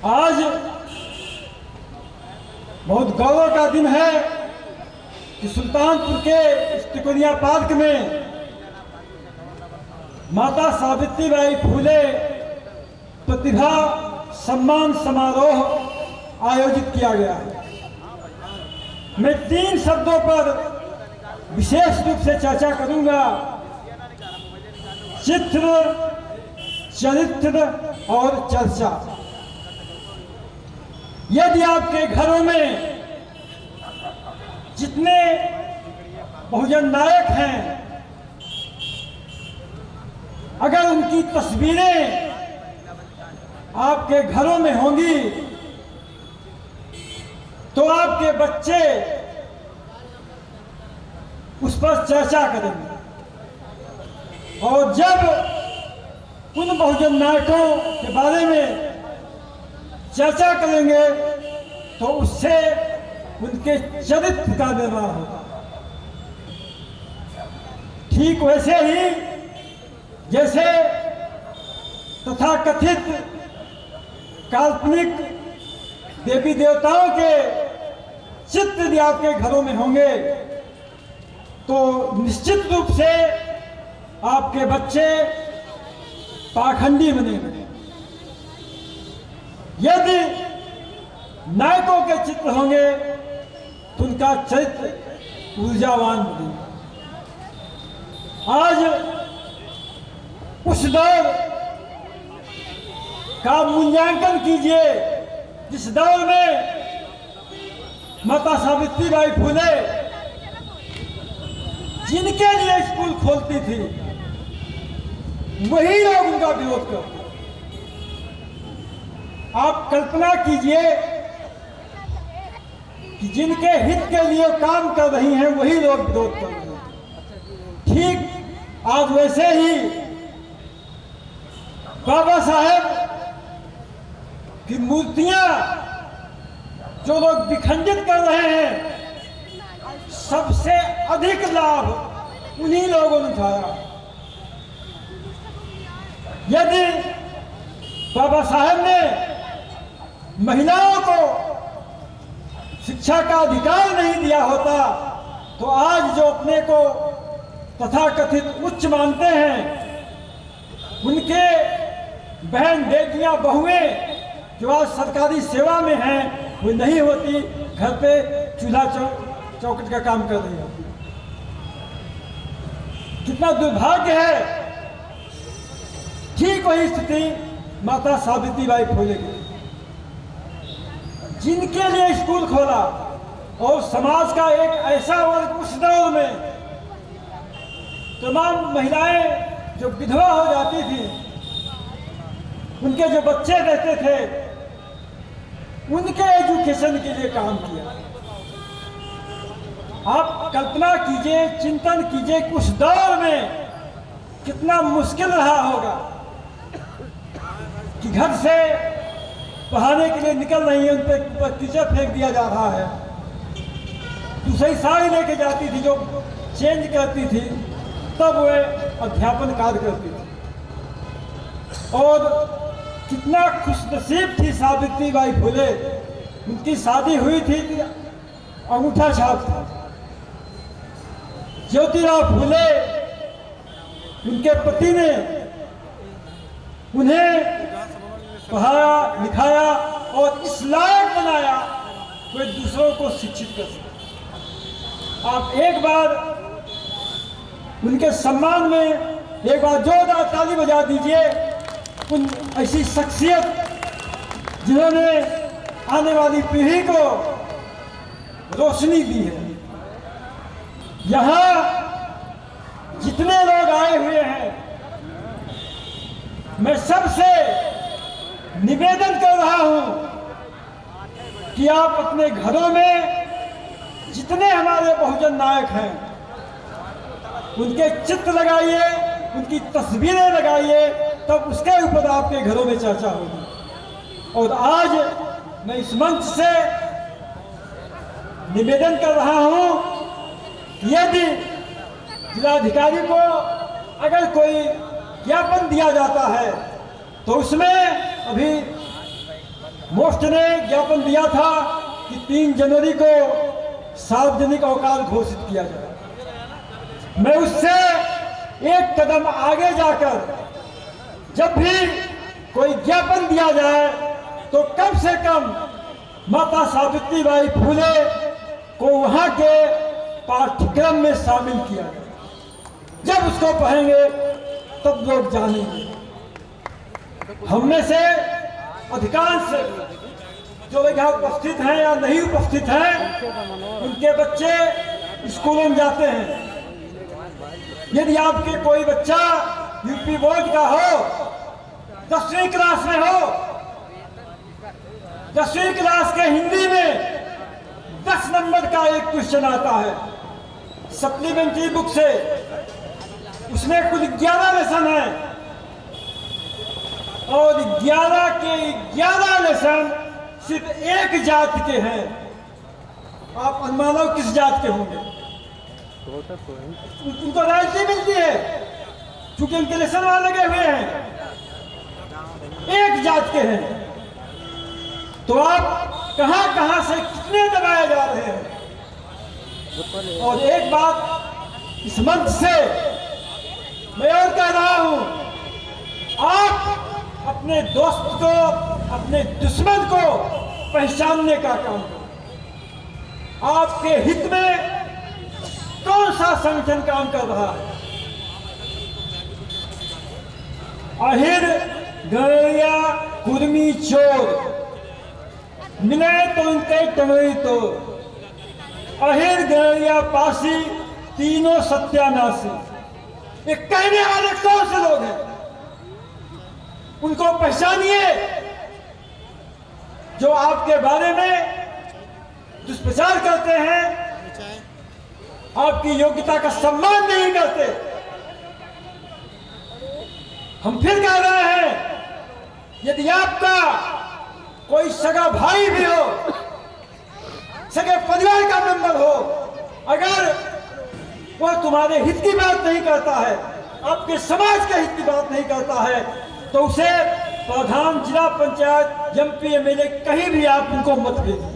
आज बहुत गौरव का दिन है कि सुल्तानपुर के टिकोनिया पार्क में माता सावित्रीबाई फूले प्रतिभा सम्मान समारोह आयोजित किया गया है। मैं 3 शब्दों पर विशेष रूप से चर्चा करूंगा: चित्र, चरित्र और चर्चा। यदि आपके घरों में जितने बहुजन नायक हैं, अगर उनकी तस्वीरें आपके घरों में होंगी तो आपके बच्चे उस पर चर्चा करेंगे, और जब उन बहुजन नायकों के बारे में चर्चा करेंगे तो उससे उनके चरित्र का निर्माण होगा। ठीक वैसे ही जैसे तथाकथित काल्पनिक देवी देवताओं के चित्र यदि आपके घरों में होंगे तो निश्चित रूप से आपके बच्चे पाखंडी बनेंगे। यदि नायकों के चित्र होंगे तो उनका चरित्र ऊर्जावान बनेगा। आज उस दौर का मूल्यांकन कीजिए जिस दौर में माता सावित्रीबाई फूले जिनके लिए स्कूल खोलती थी, वही लोग उनका विरोध करते। आप कल्पना कीजिए कि जिनके हित के लिए काम कर रही हैं वही लोग विरोध कर रहे हैं। ठीक आज वैसे ही बाबा साहेब की मूर्तियां जो लोग विखंडित कर रहे हैं, सबसे अधिक लाभ उन्हीं लोगों ने उठाया। यदि बाबा साहेब ने महिलाओं को शिक्षा का अधिकार नहीं दिया होता तो आज जो अपने को तथाकथित उच्च मानते हैं, उनके बहन बेटियां बहुएं जो आज सरकारी सेवा में हैं, वो नहीं होती, घर पे चूल्हा चौखट का काम कर रही होती। कितना दुर्भाग्य है। ठीक वही स्थिति माता सावित्रीबाई फूले की, जिनके लिए स्कूल खोला, और समाज का एक ऐसा वर्ग उस दौर में तमाम महिलाएं जो विधवा हो जाती थी, उनके जो बच्चे रहते थे, उनके एजुकेशन के लिए काम किया। आप कल्पना कीजिए, चिंतन कीजिए कि उस दौर में कितना मुश्किल रहा होगा कि घर से पढ़ाने के लिए निकल रही है, उन पर कीचड़ फेंक दिया जा रहा है। दूसरी साड़ी लेके जाती थी जो चेंज करती थी, तब वह अध्यापन कार्य करती थी। और कितना खुशनसीब थी सावित्रीबाई फूले। उनकी शादी हुई थी, अंगूठा छाप था। ज्योतिराव फूले, उनके पति ने उन्हें पढ़ाया लिखाया और इस लायक बनाया वे दूसरों को शिक्षित कर सके। आप एक बार उनके सम्मान में एक बार जोरदार ताली बजा दीजिए उन ऐसी शख्सियत जिन्होंने आने वाली पीढ़ी को रोशनी दी है। यहाँ जितने लोग आए हुए हैं, मैं सबसे निवेदन कर रहा हूं कि आप अपने घरों में जितने हमारे बहुजन नायक हैं उनके चित्र लगाइए, उनकी तस्वीरें लगाइए, तब उसके ऊपर आपके घरों में चर्चा होगी। और आज मैं इस मंच से निवेदन कर रहा हूं कि यदि जिलाधिकारी को अगर कोई ज्ञापन दिया जाता है तो उसमें अभी मोस्ट ने ज्ञापन दिया था कि 3 जनवरी को सार्वजनिक अवकाश घोषित किया जाए। मैं उससे एक कदम आगे जाकर जब भी कोई ज्ञापन दिया जाए तो कम से कम माता सावित्रीबाई फुले को वहां के पाठ्यक्रम में शामिल किया जाए। जब उसको पढ़ेंगे तब लोग जानेंगे। हम में से अधिकांश जो यहाँ उपस्थित हैं या नहीं उपस्थित हैं, उनके बच्चे स्कूलों में जाते हैं। यदि आपके कोई बच्चा यूपी बोर्ड का हो, 10वीं क्लास में हो, 10वीं क्लास के हिंदी में 10 नंबर का एक क्वेश्चन आता है सप्लीमेंट्री बुक से, उसमें कुल 11 लेसन है और 11 के 11 लेसन सिर्फ एक जात के हैं। आप अनुमानो किस जात के होंगे? उनको राजनीति मिलती है क्योंकि उनके लेसन वहां लगे हुए हैं, एक जात के हैं। तो आप कहां कहां से कितने दबाए जा रहे हैं। और एक बात इस मंच से मैं और कह रहा हूं, आप अपने दोस्त को, अपने दुश्मन को पहचानने का काम करो। आपके हित में कौन सा संगठन काम कर रहा है? अहिर गैया कुर्मी चोर मिले तो इनके टंगड़ी तो, अहिर गैया पासी तीनों सत्यानाशी। ये कहने वाले कौन से लोग हैं? उनको पहचानिए जो आपके बारे में दुष्प्रचार करते हैं, आपकी योग्यता का सम्मान नहीं करते। हम फिर कह रहे हैं, यदि आपका कोई सगा भाई भी हो, सगे परिवार का मेंबर हो, अगर वह तुम्हारे हित की बात नहीं करता है, आपके समाज के हित की बात नहीं करता है, तो उसे प्रधान जिला पंचायत MP MLA कहीं भी आप उनको मत भेजिए।